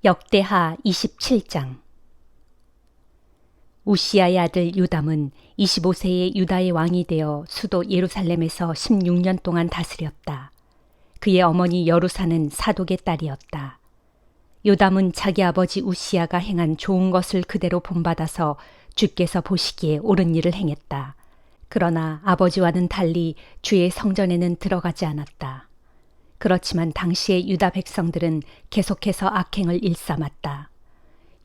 역대하 27장. 우시야의 아들 요담은 25세의 유다의 왕이 되어 수도 예루살렘에서 16년 동안 다스렸다. 그의 어머니 여루사는 사독의 딸이었다. 요담은 자기 아버지 우시야가 행한 좋은 것을 그대로 본받아서 주께서 보시기에 옳은 일을 행했다. 그러나 아버지와는 달리 주의 성전에는 들어가지 않았다. 그렇지만 당시의 유다 백성들은 계속해서 악행을 일삼았다.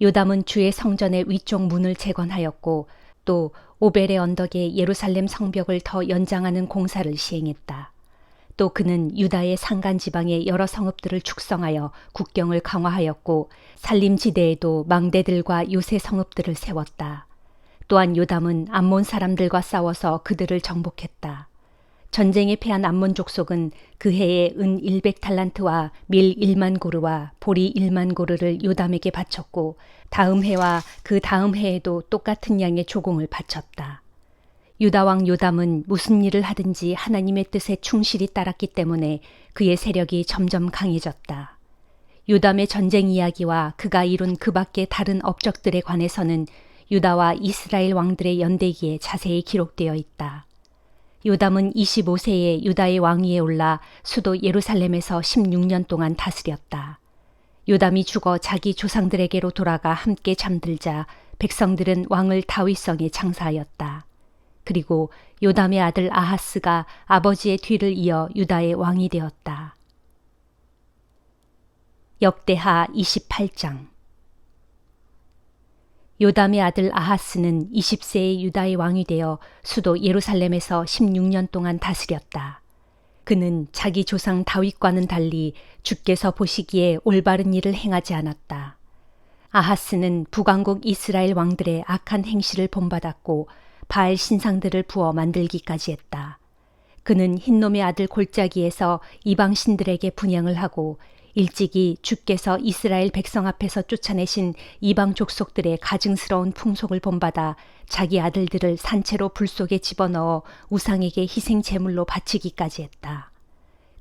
요담은 주의 성전의 위쪽 문을 재건하였고 또 오벨의 언덕에 예루살렘 성벽을 더 연장하는 공사를 시행했다. 또 그는 유다의 산간 지방의 여러 성읍들을 축성하여 국경을 강화하였고 살림지대에도 망대들과 요새 성읍들을 세웠다. 또한 요담은 암몬 사람들과 싸워서 그들을 정복했다. 전쟁에 패한 암몬 족속은 그 해에 은 100달란트와 밀 1만 고르와 보리 1만 고르를 요담에게 바쳤고 다음 해와 그 다음 해에도 똑같은 양의 조공을 바쳤다. 유다 왕 요담은 무슨 일을 하든지 하나님의 뜻에 충실히 따랐기 때문에 그의 세력이 점점 강해졌다. 요담의 전쟁 이야기와 그가 이룬 그 밖의 다른 업적들에 관해서는 유다와 이스라엘 왕들의 연대기에 자세히 기록되어 있다. 요담은 25세에 유다의 왕위에 올라 수도 예루살렘에서 16년 동안 다스렸다. 요담이 죽어 자기 조상들에게로 돌아가 함께 잠들자 백성들은 왕을 다윗성에 장사하였다. 그리고 요담의 아들 아하스가 아버지의 뒤를 이어 유다의 왕이 되었다. 역대하 28장. 요담의 아들 아하스는 20세의 유다의 왕이 되어 수도 예루살렘에서 16년 동안 다스렸다. 그는 자기 조상 다윗과는 달리 주께서 보시기에 올바른 일을 행하지 않았다. 아하스는 북왕국 이스라엘 왕들의 악한 행실을 본받았고 바알 신상들을 부어 만들기까지 했다. 그는 흰놈의 아들 골짜기에서 이방 신들에게 분향을 하고 일찍이 주께서 이스라엘 백성 앞에서 쫓아내신 이방 족속들의 가증스러운 풍속을 본받아 자기 아들들을 산채로 불 속에 집어넣어 우상에게 희생 제물로 바치기까지 했다.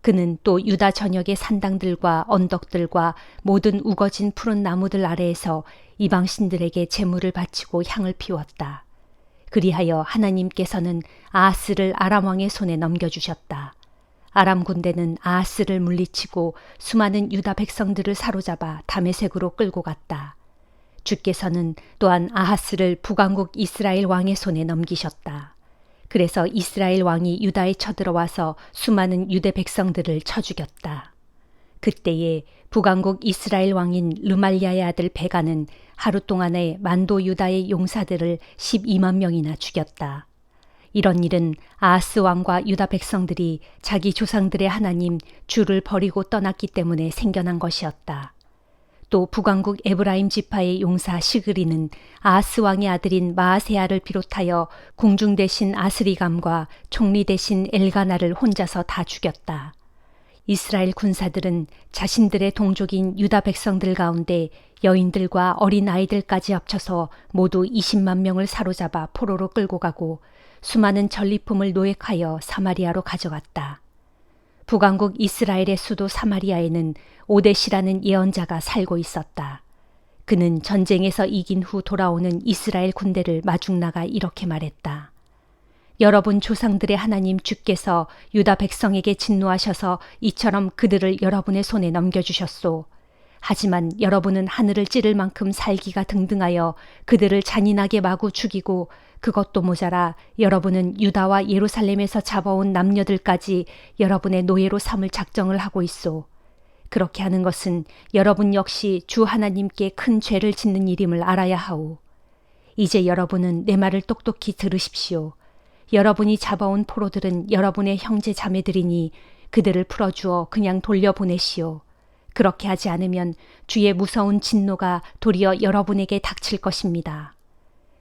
그는 또 유다 전역의 산당들과 언덕들과 모든 우거진 푸른 나무들 아래에서 이방 신들에게 제물을 바치고 향을 피웠다. 그리하여 하나님께서는 아하스를 아람 왕의 손에 넘겨주셨다. 아람 군대는 아하스를 물리치고 수많은 유다 백성들을 사로잡아 다메섹으로 끌고 갔다. 주께서는 또한 아하스를 북왕국 이스라엘 왕의 손에 넘기셨다. 그래서 이스라엘 왕이 유다에 쳐들어와서 수많은 유대 백성들을 쳐 죽였다. 그때에 북왕국 이스라엘 왕인 르말리아의 아들 베가는 하루 동안에 만도 유다의 용사들을 12만 명이나 죽였다. 이런 일은 아하스 왕과 유다 백성들이 자기 조상들의 하나님 주를 버리고 떠났기 때문에 생겨난 것이었다. 또 북왕국 에브라임 지파의 용사 시그리는 아하스 왕의 아들인 마아세아를 비롯하여 궁중 대신 아스리감과 총리 대신 엘가나를 혼자서 다 죽였다. 이스라엘 군사들은 자신들의 동족인 유다 백성들 가운데 여인들과 어린 아이들까지 합쳐서 모두 20만 명을 사로잡아 포로로 끌고 가고 수많은 전리품을 노획하여 사마리아로 가져갔다. 북왕국 이스라엘의 수도 사마리아에는 오데시라는 예언자가 살고 있었다. 그는 전쟁에서 이긴 후 돌아오는 이스라엘 군대를 마중나가 이렇게 말했다. 여러분 조상들의 하나님 주께서 유다 백성에게 진노하셔서 이처럼 그들을 여러분의 손에 넘겨주셨소. 하지만 여러분은 하늘을 찌를 만큼 살기가 등등하여 그들을 잔인하게 마구 죽이고 그것도 모자라 여러분은 유다와 예루살렘에서 잡아온 남녀들까지 여러분의 노예로 삼을 작정을 하고 있소. 그렇게 하는 것은 여러분 역시 주 하나님께 큰 죄를 짓는 일임을 알아야 하오. 이제 여러분은 내 말을 똑똑히 들으십시오. 여러분이 잡아온 포로들은 여러분의 형제 자매들이니 그들을 풀어주어 그냥 돌려보내시오. 그렇게 하지 않으면 주의 무서운 진노가 도리어 여러분에게 닥칠 것입니다.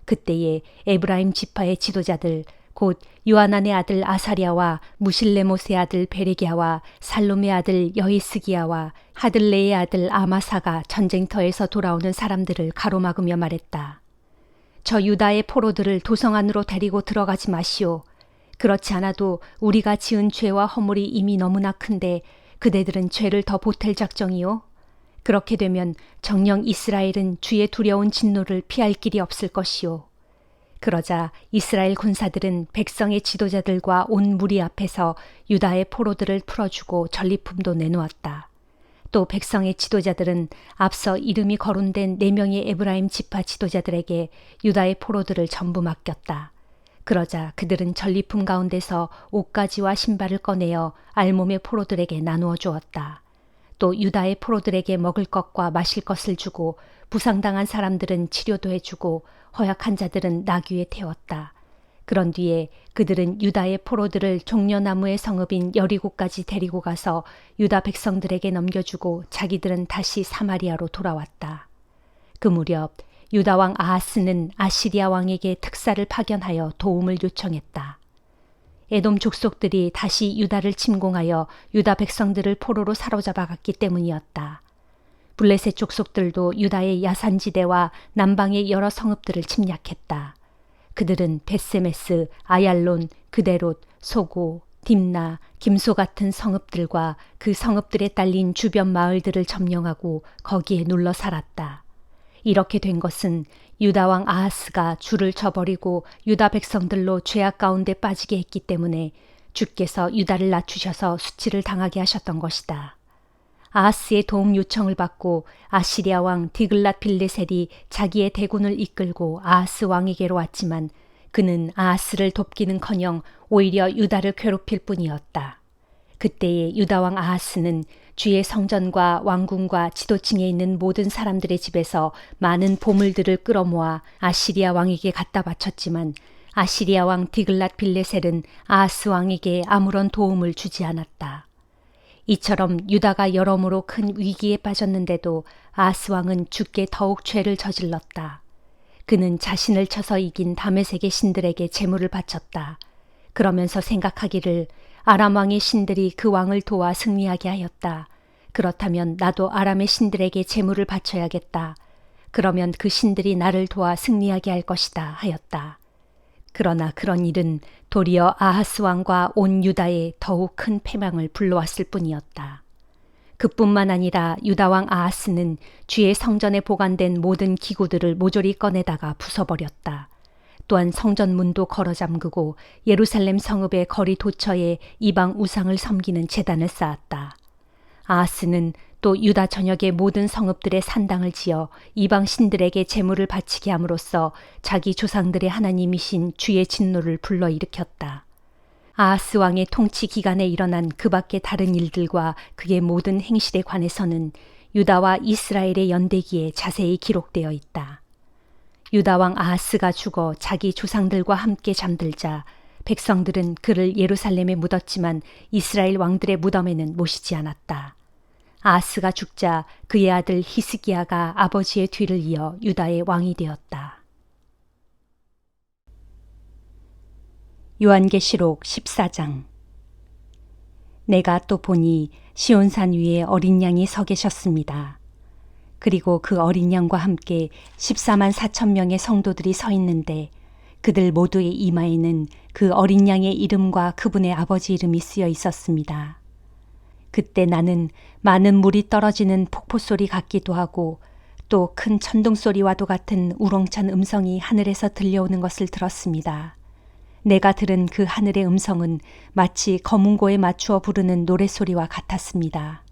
그때에 에브라임 지파의 지도자들 곧 요하난의 아들 아사랴와 무실레못의 아들 베레기야와 살롬의 아들 여히스기야와 하들레의 아들 아마사가 전쟁터에서 돌아오는 사람들을 가로막으며 말했다. 저 유다의 포로들을 도성 안으로 데리고 들어가지 마시오. 그렇지 않아도 우리가 지은 죄와 허물이 이미 너무나 큰데 그대들은 죄를 더 보탤 작정이요. 그렇게 되면 정녕 이스라엘은 주의 두려운 진노를 피할 길이 없을 것이요. 그러자 이스라엘 군사들은 백성의 지도자들과 온 무리 앞에서 유다의 포로들을 풀어주고 전리품도 내놓았다. 또 백성의 지도자들은 앞서 이름이 거론된 4명의 에브라임 지파 지도자들에게 유다의 포로들을 전부 맡겼다. 그러자 그들은 전리품 가운데서 옷가지와 신발을 꺼내어 알몸의 포로들에게 나누어 주었다. 또 유다의 포로들에게 먹을 것과 마실 것을 주고 부상당한 사람들은 치료도 해주고 허약한 자들은 나귀에 태웠다. 그런 뒤에 그들은 유다의 포로들을 종려나무의 성읍인 여리고까지 데리고 가서 유다 백성들에게 넘겨주고 자기들은 다시 사마리아로 돌아왔다. 그 무렵 유다 왕 아하스는 아시리아 왕에게 특사를 파견하여 도움을 요청했다. 에돔 족속들이 다시 유다를 침공하여 유다 백성들을 포로로 사로잡아 갔기 때문이었다. 블레셋 족속들도 유다의 야산지대와 남방의 여러 성읍들을 침략했다. 그들은 베세메스, 아얄론, 그데롯, 소고, 딥나, 김소 같은 성읍들과 그 성읍들에 딸린 주변 마을들을 점령하고 거기에 눌러 살았다. 이렇게 된 것은 유다 왕 아하스가 주를 저버리고 유다 백성들로 죄악 가운데 빠지게 했기 때문에 주께서 유다를 낮추셔서 수치를 당하게 하셨던 것이다. 아하스의 도움 요청을 받고 아시리아 왕 디글랏 빌레셀이 자기의 대군을 이끌고 아하스 왕에게로 왔지만 그는 아하스를 돕기는커녕 오히려 유다를 괴롭힐 뿐이었다. 그때의 유다 왕 아하스는 주의 성전과 왕궁과 지도층에 있는 모든 사람들의 집에서 많은 보물들을 끌어모아 아시리아 왕에게 갖다 바쳤지만 아시리아 왕 디글랏 빌레셀은 아하스 왕에게 아무런 도움을 주지 않았다. 이처럼 유다가 여러모로 큰 위기에 빠졌는데도 아하스 왕은 주께 더욱 죄를 저질렀다. 그는 자신을 쳐서 이긴 다메섹의 신들에게 제물을 바쳤다. 그러면서 생각하기를 아람 왕의 신들이 그 왕을 도와 승리하게 하였다. 그렇다면 나도 아람의 신들에게 제물을 바쳐야겠다. 그러면 그 신들이 나를 도와 승리하게 할 것이다 하였다. 그러나 그런 일은 도리어 아하스 왕과 온 유다에 더욱 큰 패망을 불러왔을 뿐이었다. 그뿐만 아니라 유다 왕 아하스는 주의 성전에 보관된 모든 기구들을 모조리 꺼내다가 부숴버렸다. 또한 성전 문도 걸어 잠그고 예루살렘 성읍의 거리 도처에 이방 우상을 섬기는 제단을 쌓았다. 아하스는 또 유다 전역의 모든 성읍들의 산당을 지어 이방 신들에게 제물을 바치게 함으로써 자기 조상들의 하나님이신 주의 진노를 불러일으켰다. 아하스 왕의 통치 기간에 일어난 그 밖의 다른 일들과 그의 모든 행실에 관해서는 유다와 이스라엘의 연대기에 자세히 기록되어 있다. 유다 왕 아하스가 죽어 자기 조상들과 함께 잠들자 백성들은 그를 예루살렘에 묻었지만 이스라엘 왕들의 무덤에는 모시지 않았다. 아하스가 죽자 그의 아들 히스기야가 아버지의 뒤를 이어 유다의 왕이 되었다. 요한계시록 14장. 내가 또 보니 시온산 위에 어린 양이 서 계셨습니다. 그리고 그 어린 양과 함께 14만 4천 명의 성도들이 서 있는데 그들 모두의 이마에는 그 어린 양의 이름과 그분의 아버지 이름이 쓰여 있었습니다. 그때 나는 많은 물이 떨어지는 폭포 소리 같기도 하고 또 큰 천둥 소리와도 같은 우렁찬 음성이 하늘에서 들려오는 것을 들었습니다. 내가 들은 그 하늘의 음성은 마치 거문고에 맞추어 부르는 노랫소리와 같았습니다.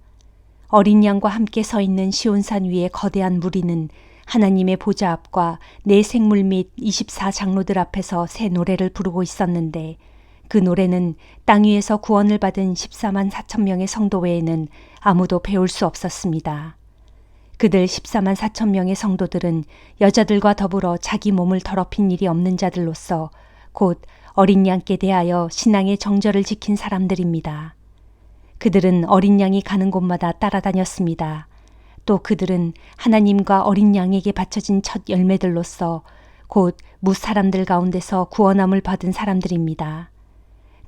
어린 양과 함께 서 있는 시온산 위의 거대한 무리는 하나님의 보좌 앞과 네 생물 및 24장로들 앞에서 새 노래를 부르고 있었는데 그 노래는 땅 위에서 구원을 받은 14만 4천 명의 성도 외에는 아무도 배울 수 없었습니다. 그들 14만 4천 명의 성도들은 여자들과 더불어 자기 몸을 더럽힌 일이 없는 자들로서 곧 어린 양께 대하여 신앙의 정절을 지킨 사람들입니다. 그들은 어린 양이 가는 곳마다 따라다녔습니다. 또 그들은 하나님과 어린 양에게 바쳐진 첫 열매들로서 곧 무사람들 가운데서 구원함을 받은 사람들입니다.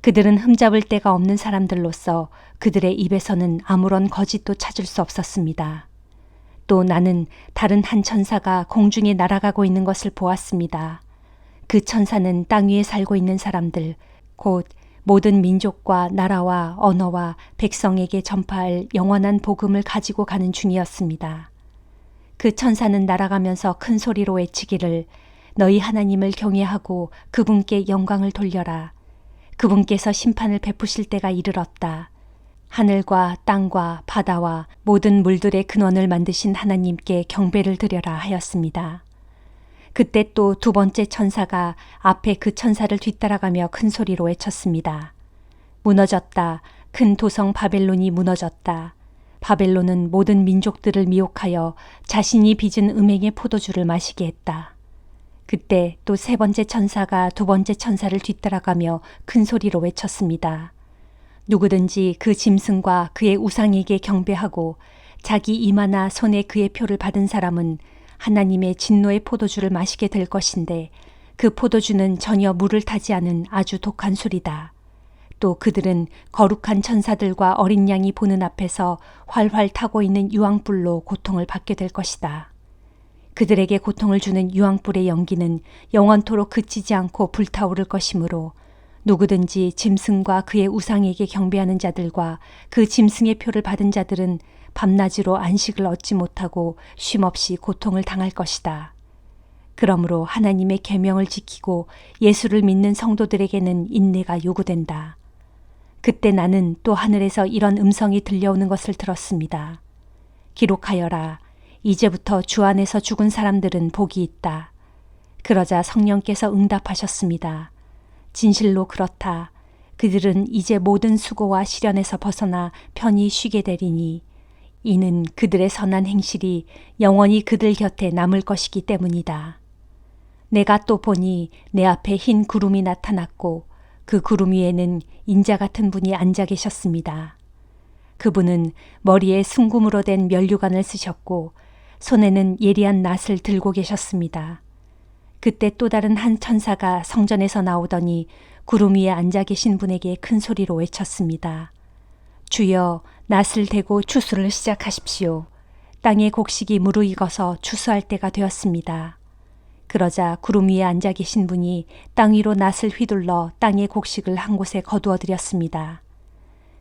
그들은 흠잡을 데가 없는 사람들로서 그들의 입에서는 아무런 거짓도 찾을 수 없었습니다. 또 나는 다른 한 천사가 공중에 날아가고 있는 것을 보았습니다. 그 천사는 땅 위에 살고 있는 사람들, 곧 모든 민족과 나라와 언어와 백성에게 전파할 영원한 복음을 가지고 가는 중이었습니다. 그 천사는 날아가면서 큰 소리로 외치기를 너희 하나님을 경외하고 그분께 영광을 돌려라. 그분께서 심판을 베푸실 때가 이르렀다. 하늘과 땅과 바다와 모든 물들의 근원을 만드신 하나님께 경배를 드려라 하였습니다. 그때 또 두 번째 천사가 앞에 그 천사를 뒤따라가며 큰 소리로 외쳤습니다. 무너졌다. 큰 도성 바벨론이 무너졌다. 바벨론은 모든 민족들을 미혹하여 자신이 빚은 음행의 포도주를 마시게 했다. 그때 또 세 번째 천사가 두 번째 천사를 뒤따라가며 큰 소리로 외쳤습니다. 누구든지 그 짐승과 그의 우상에게 경배하고 자기 이마나 손에 그의 표를 받은 사람은 하나님의 진노의 포도주를 마시게 될 것인데 그 포도주는 전혀 물을 타지 않은 아주 독한 술이다. 또 그들은 거룩한 천사들과 어린 양이 보는 앞에서 활활 타고 있는 유황불로 고통을 받게 될 것이다. 그들에게 고통을 주는 유황불의 연기는 영원토록 그치지 않고 불타오를 것이므로 누구든지 짐승과 그의 우상에게 경배하는 자들과 그 짐승의 표를 받은 자들은 밤낮으로 안식을 얻지 못하고 쉼없이 고통을 당할 것이다. 그러므로 하나님의 계명을 지키고 예수를 믿는 성도들에게는 인내가 요구된다. 그때 나는 또 하늘에서 이런 음성이 들려오는 것을 들었습니다. 기록하여라. 이제부터 주 안에서 죽은 사람들은 복이 있다. 그러자 성령께서 응답하셨습니다. 진실로 그렇다. 그들은 이제 모든 수고와 시련에서 벗어나 편히 쉬게 되리니 이는 그들의 선한 행실이 영원히 그들 곁에 남을 것이기 때문이다. 내가 또 보니 내 앞에 흰 구름이 나타났고 그 구름 위에는 인자 같은 분이 앉아 계셨습니다. 그분은 머리에 순금으로 된 면류관을 쓰셨고 손에는 예리한 낫을 들고 계셨습니다. 그때 또 다른 한 천사가 성전에서 나오더니 구름 위에 앉아 계신 분에게 큰 소리로 외쳤습니다. 주여, 낫을 대고 추수를 시작하십시오. 땅의 곡식이 무르익어서 추수할 때가 되었습니다. 그러자 구름 위에 앉아 계신 분이 땅 위로 낫을 휘둘러 땅의 곡식을 한 곳에 거두어 드렸습니다.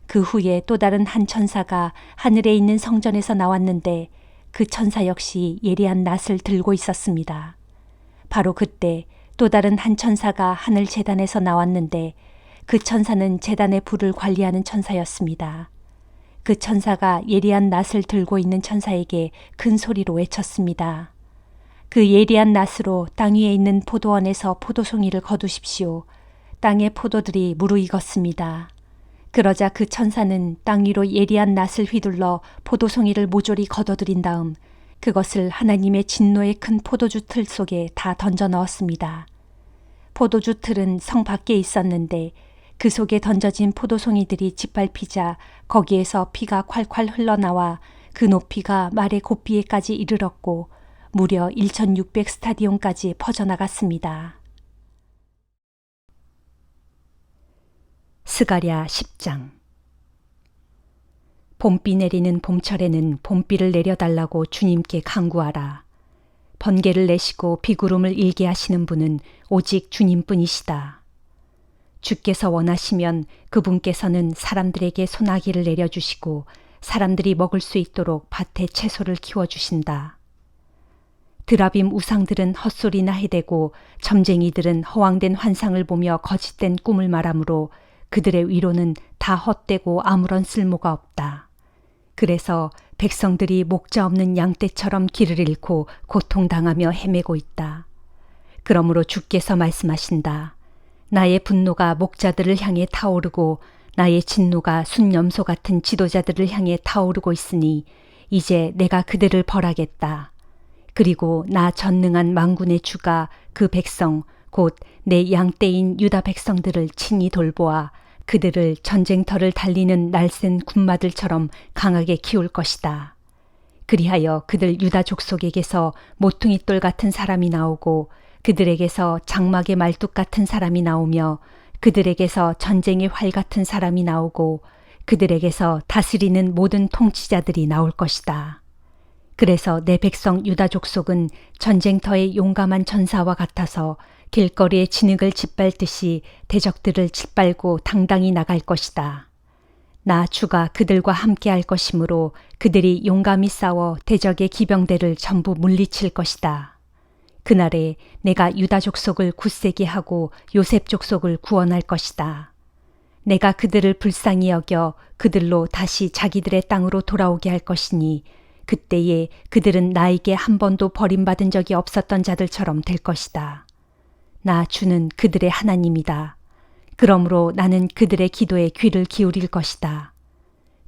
그 후에 또 다른 한 천사가 하늘에 있는 성전에서 나왔는데 그 천사 역시 예리한 낫을 들고 있었습니다. 바로 그때 또 다른 한 천사가 하늘 제단에서 나왔는데 그 천사는 제단의 불을 관리하는 천사였습니다. 그 천사가 예리한 낫을 들고 있는 천사에게 큰 소리로 외쳤습니다. 그 예리한 낫으로 땅 위에 있는 포도원에서 포도송이를 거두십시오. 땅의 포도들이 무르익었습니다. 그러자 그 천사는 땅 위로 예리한 낫을 휘둘러 포도송이를 모조리 거둬들인 다음 그것을 하나님의 진노의 큰 포도주 틀 속에 다 던져 넣었습니다. 포도주 틀은 성 밖에 있었는데 그 속에 던져진 포도송이들이 짓밟히자 거기에서 피가 콸콸 흘러나와 그 높이가 말의 곱비에까지 이르렀고 무려 1600 스타디온까지 퍼져나갔습니다. 스가랴 10장. 봄비 내리는 봄철에는 봄비를 내려달라고 주님께 간구하라. 번개를 내시고 비구름을 일게 하시는 분은 오직 주님뿐이시다. 주께서 원하시면 그분께서는 사람들에게 소나기를 내려주시고 사람들이 먹을 수 있도록 밭에 채소를 키워주신다. 드라빔 우상들은 헛소리나 해대고 점쟁이들은 허황된 환상을 보며 거짓된 꿈을 말하므로 그들의 위로는 다 헛되고 아무런 쓸모가 없다. 그래서 백성들이 목자 없는 양떼처럼 길을 잃고 고통당하며 헤매고 있다. 그러므로 주께서 말씀하신다. 나의 분노가 목자들을 향해 타오르고 나의 진노가 순염소 같은 지도자들을 향해 타오르고 있으니 이제 내가 그들을 벌하겠다. 그리고 나 전능한 만군의 주가 그 백성 곧 내 양떼인 유다 백성들을 친히 돌보아 그들을 전쟁터를 달리는 날쌘 군마들처럼 강하게 키울 것이다. 그리하여 그들 유다 족속에게서 모퉁이돌 같은 사람이 나오고 그들에게서 장막의 말뚝 같은 사람이 나오며 그들에게서 전쟁의 활 같은 사람이 나오고 그들에게서 다스리는 모든 통치자들이 나올 것이다. 그래서 내 백성 유다 족속은 전쟁터의 용감한 전사와 같아서 길거리에 진흙을 짓밟듯이 대적들을 짓밟고 당당히 나갈 것이다. 나 주가 그들과 함께할 것이므로 그들이 용감히 싸워 대적의 기병대를 전부 물리칠 것이다. 그날에 내가 유다 족속을 굳세게 하고 요셉 족속을 구원할 것이다. 내가 그들을 불쌍히 여겨 그들로 다시 자기들의 땅으로 돌아오게 할 것이니 그때에 그들은 나에게 한 번도 버림받은 적이 없었던 자들처럼 될 것이다. 나 주는 그들의 하나님이다. 그러므로 나는 그들의 기도에 귀를 기울일 것이다.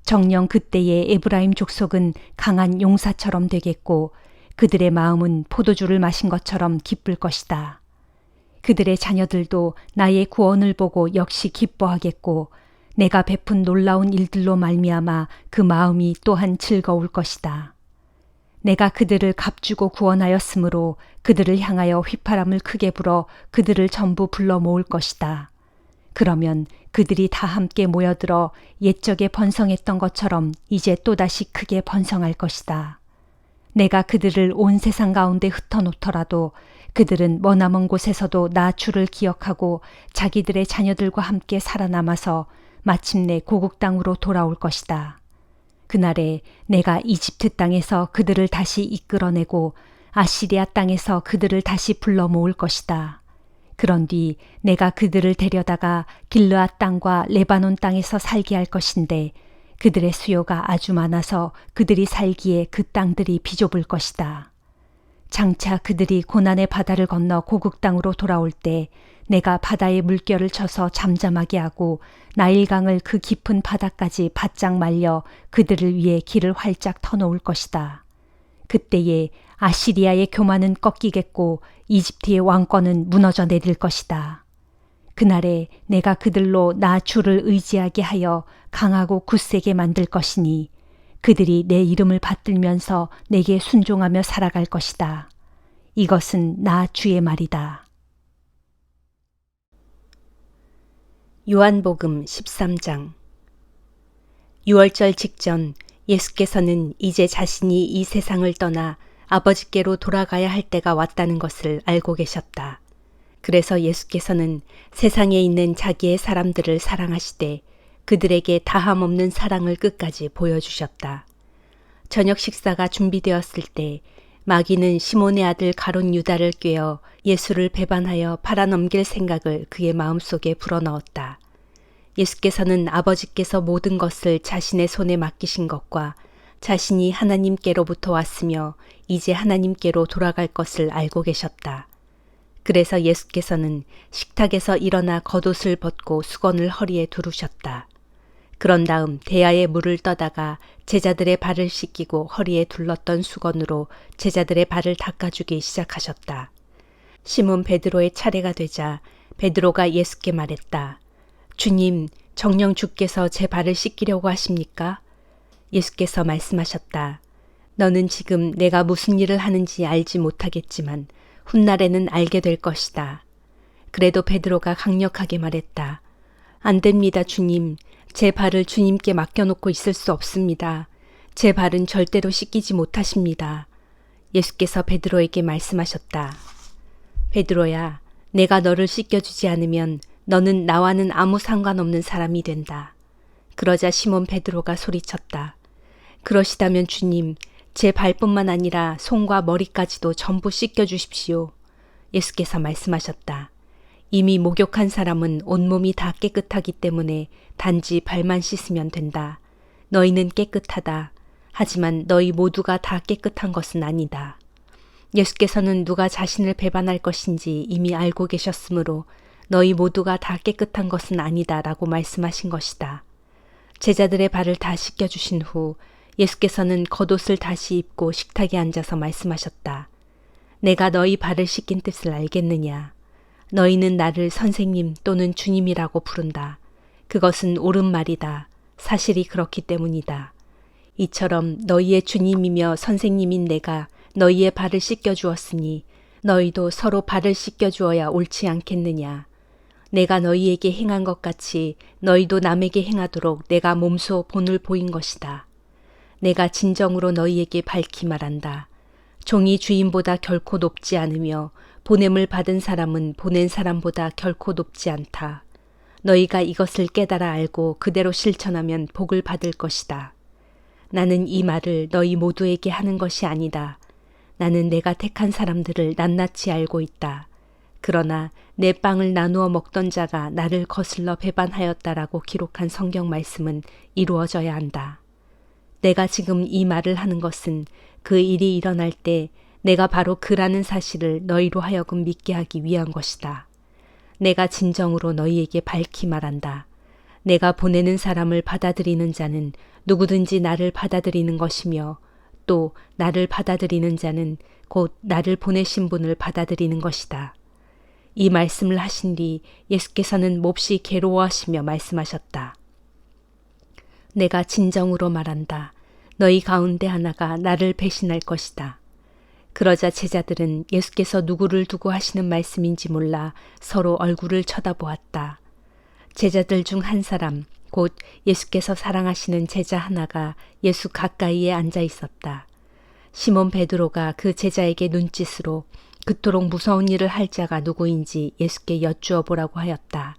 정녕 그때에 에브라임 족속은 강한 용사처럼 되겠고 그들의 마음은 포도주를 마신 것처럼 기쁠 것이다. 그들의 자녀들도 나의 구원을 보고 역시 기뻐하겠고 내가 베푼 놀라운 일들로 말미암아 그 마음이 또한 즐거울 것이다. 내가 그들을 값주고 구원하였으므로 그들을 향하여 휘파람을 크게 불어 그들을 전부 불러 모을 것이다. 그러면 그들이 다 함께 모여들어 옛적에 번성했던 것처럼 이제 또다시 크게 번성할 것이다. 내가 그들을 온 세상 가운데 흩어놓더라도 그들은 머나먼 곳에서도 나 주를 기억하고 자기들의 자녀들과 함께 살아남아서 마침내 고국 땅으로 돌아올 것이다. 그날에 내가 이집트 땅에서 그들을 다시 이끌어내고 아시리아 땅에서 그들을 다시 불러 모을 것이다. 그런 뒤 내가 그들을 데려다가 길르앗 땅과 레바논 땅에서 살게 할 것인데 그들의 수요가 아주 많아서 그들이 살기에 그 땅들이 비좁을 것이다. 장차 그들이 고난의 바다를 건너 고국 땅으로 돌아올 때 내가 바다의 물결을 쳐서 잠잠하게 하고 나일강을 그 깊은 바다까지 바짝 말려 그들을 위해 길을 활짝 터놓을 것이다. 그때에 아시리아의 교만은 꺾이겠고 이집트의 왕권은 무너져 내릴 것이다. 그날에 내가 그들로 나 주를 의지하게 하여 강하고 굳세게 만들 것이니 그들이 내 이름을 받들면서 내게 순종하며 살아갈 것이다. 이것은 나 주의 말이다. 요한복음 13장. 유월절 직전 예수께서는 이제 자신이 이 세상을 떠나 아버지께로 돌아가야 할 때가 왔다는 것을 알고 계셨다. 그래서 예수께서는 세상에 있는 자기의 사람들을 사랑하시되 그들에게 다함없는 사랑을 끝까지 보여주셨다. 저녁 식사가 준비되었을 때 마귀는 시몬의 아들 가룟 유다를 꾀어 예수를 배반하여 팔아넘길 생각을 그의 마음속에 불어넣었다. 예수께서는 아버지께서 모든 것을 자신의 손에 맡기신 것과 자신이 하나님께로부터 왔으며 이제 하나님께로 돌아갈 것을 알고 계셨다. 그래서 예수께서는 식탁에서 일어나 겉옷을 벗고 수건을 허리에 두르셨다. 그런 다음 대야에 물을 떠다가 제자들의 발을 씻기고 허리에 둘렀던 수건으로 제자들의 발을 닦아주기 시작하셨다. 시몬 베드로의 차례가 되자 베드로가 예수께 말했다. 주님, 정녕 주께서 제 발을 씻기려고 하십니까? 예수께서 말씀하셨다. 너는 지금 내가 무슨 일을 하는지 알지 못하겠지만 훗날에는 알게 될 것이다. 그래도 베드로가 강력하게 말했다. 안 됩니다, 주님. 제 발을 주님께 맡겨놓고 있을 수 없습니다. 제 발은 절대로 씻기지 못하십니다. 예수께서 베드로에게 말씀하셨다. 베드로야, 내가 너를 씻겨주지 않으면 너는 나와는 아무 상관없는 사람이 된다. 그러자 시몬 베드로가 소리쳤다. 그러시다면 주님, 제 발뿐만 아니라 손과 머리까지도 전부 씻겨주십시오. 예수께서 말씀하셨다. 이미 목욕한 사람은 온몸이 다 깨끗하기 때문에 단지 발만 씻으면 된다. 너희는 깨끗하다. 하지만 너희 모두가 다 깨끗한 것은 아니다. 예수께서는 누가 자신을 배반할 것인지 이미 알고 계셨으므로 너희 모두가 다 깨끗한 것은 아니다 라고 말씀하신 것이다. 제자들의 발을 다 씻겨주신 후 예수께서는 겉옷을 다시 입고 식탁에 앉아서 말씀하셨다. 내가 너희 발을 씻긴 뜻을 알겠느냐. 너희는 나를 선생님 또는 주님이라고 부른다. 그것은 옳은 말이다. 사실이 그렇기 때문이다. 이처럼 너희의 주님이며 선생님인 내가 너희의 발을 씻겨주었으니 너희도 서로 발을 씻겨주어야 옳지 않겠느냐. 내가 너희에게 행한 것 같이 너희도 남에게 행하도록 내가 몸소 본을 보인 것이다. 내가 진정으로 너희에게 밝히 말한다. 종이 주인보다 결코 높지 않으며 보냄을 받은 사람은 보낸 사람보다 결코 높지 않다. 너희가 이것을 깨달아 알고 그대로 실천하면 복을 받을 것이다. 나는 이 말을 너희 모두에게 하는 것이 아니다. 나는 내가 택한 사람들을 낱낱이 알고 있다. 그러나 내 빵을 나누어 먹던 자가 나를 거슬러 배반하였다라고 기록한 성경 말씀은 이루어져야 한다. 내가 지금 이 말을 하는 것은 그 일이 일어날 때 내가 바로 그라는 사실을 너희로 하여금 믿게 하기 위한 것이다. 내가 진정으로 너희에게 밝히 말한다. 내가 보내는 사람을 받아들이는 자는 누구든지 나를 받아들이는 것이며 또 나를 받아들이는 자는 곧 나를 보내신 분을 받아들이는 것이다. 이 말씀을 하신 뒤 예수께서는 몹시 괴로워하시며 말씀하셨다. 내가 진정으로 말한다. 너희 가운데 하나가 나를 배신할 것이다. 그러자 제자들은 예수께서 누구를 두고 하시는 말씀인지 몰라 서로 얼굴을 쳐다보았다. 제자들 중 한 사람, 곧 예수께서 사랑하시는 제자 하나가 예수 가까이에 앉아 있었다. 시몬 베드로가 그 제자에게 눈짓으로 그토록 무서운 일을 할 자가 누구인지 예수께 여쭈어 보라고 하였다.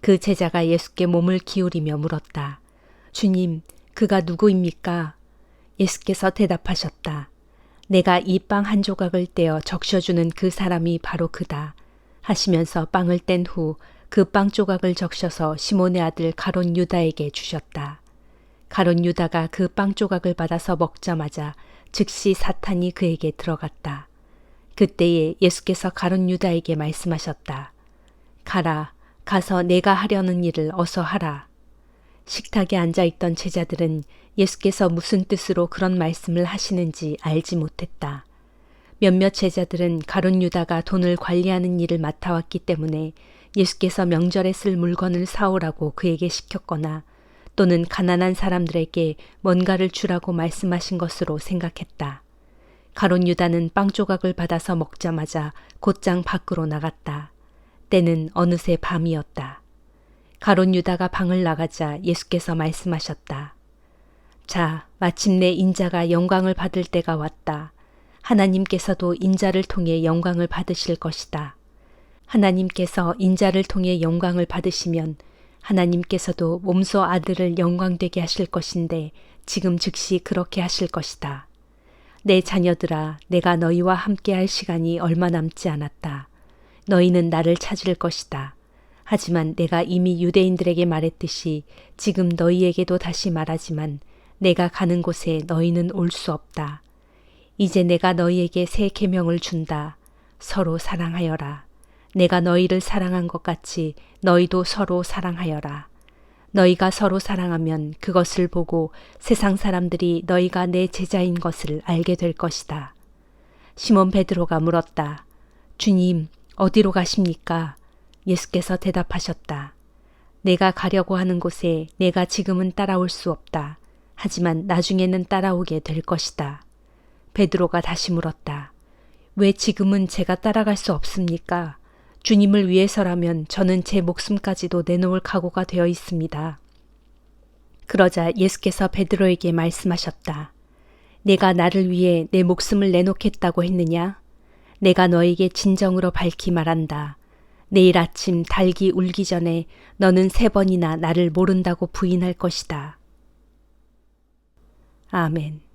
그 제자가 예수께 몸을 기울이며 물었다. 주님, 그가 누구입니까? 예수께서 대답하셨다. 내가 이 빵 한 조각을 떼어 적셔주는 그 사람이 바로 그다. 하시면서 빵을 뗀 후 그 빵 조각을 적셔서 시몬의 아들 가롯 유다에게 주셨다. 가롯 유다가 그 빵 조각을 받아서 먹자마자 즉시 사탄이 그에게 들어갔다. 그때에 예수께서 가롯 유다에게 말씀하셨다. 가라, 가서 내가 하려는 일을 어서 하라. 식탁에 앉아있던 제자들은 예수께서 무슨 뜻으로 그런 말씀을 하시는지 알지 못했다. 몇몇 제자들은 가롯 유다가 돈을 관리하는 일을 맡아왔기 때문에 예수께서 명절에 쓸 물건을 사오라고 그에게 시켰거나 또는 가난한 사람들에게 뭔가를 주라고 말씀하신 것으로 생각했다. 가롯 유다는 빵 조각을 받아서 먹자마자 곧장 밖으로 나갔다. 때는 어느새 밤이었다. 가롯 유다가 방을 나가자 예수께서 말씀하셨다. 자, 마침내 인자가 영광을 받을 때가 왔다. 하나님께서도 인자를 통해 영광을 받으실 것이다. 하나님께서 인자를 통해 영광을 받으시면 하나님께서도 몸소 아들을 영광되게 하실 것인데 지금 즉시 그렇게 하실 것이다. 내 자녀들아, 내가 너희와 함께 할 시간이 얼마 남지 않았다. 너희는 나를 찾을 것이다. 하지만 내가 이미 유대인들에게 말했듯이 지금 너희에게도 다시 말하지만 내가 가는 곳에 너희는 올 수 없다. 이제 내가 너희에게 새 계명을 준다. 서로 사랑하여라. 내가 너희를 사랑한 것 같이 너희도 서로 사랑하여라. 너희가 서로 사랑하면 그것을 보고 세상 사람들이 너희가 내 제자인 것을 알게 될 것이다. 시몬 베드로가 물었다. 주님, 어디로 가십니까? 예수께서 대답하셨다. 내가 가려고 하는 곳에 내가 지금은 따라올 수 없다. 하지만 나중에는 따라오게 될 것이다. 베드로가 다시 물었다. 왜 지금은 제가 따라갈 수 없습니까? 주님을 위해서라면 저는 제 목숨까지도 내놓을 각오가 되어 있습니다. 그러자 예수께서 베드로에게 말씀하셨다. 내가 나를 위해 내 목숨을 내놓겠다고 했느냐? 내가 너에게 진정으로 밝히 말한다. 내일 아침 닭이 울기 전에 너는 3번이나 나를 모른다고 부인할 것이다. 아멘.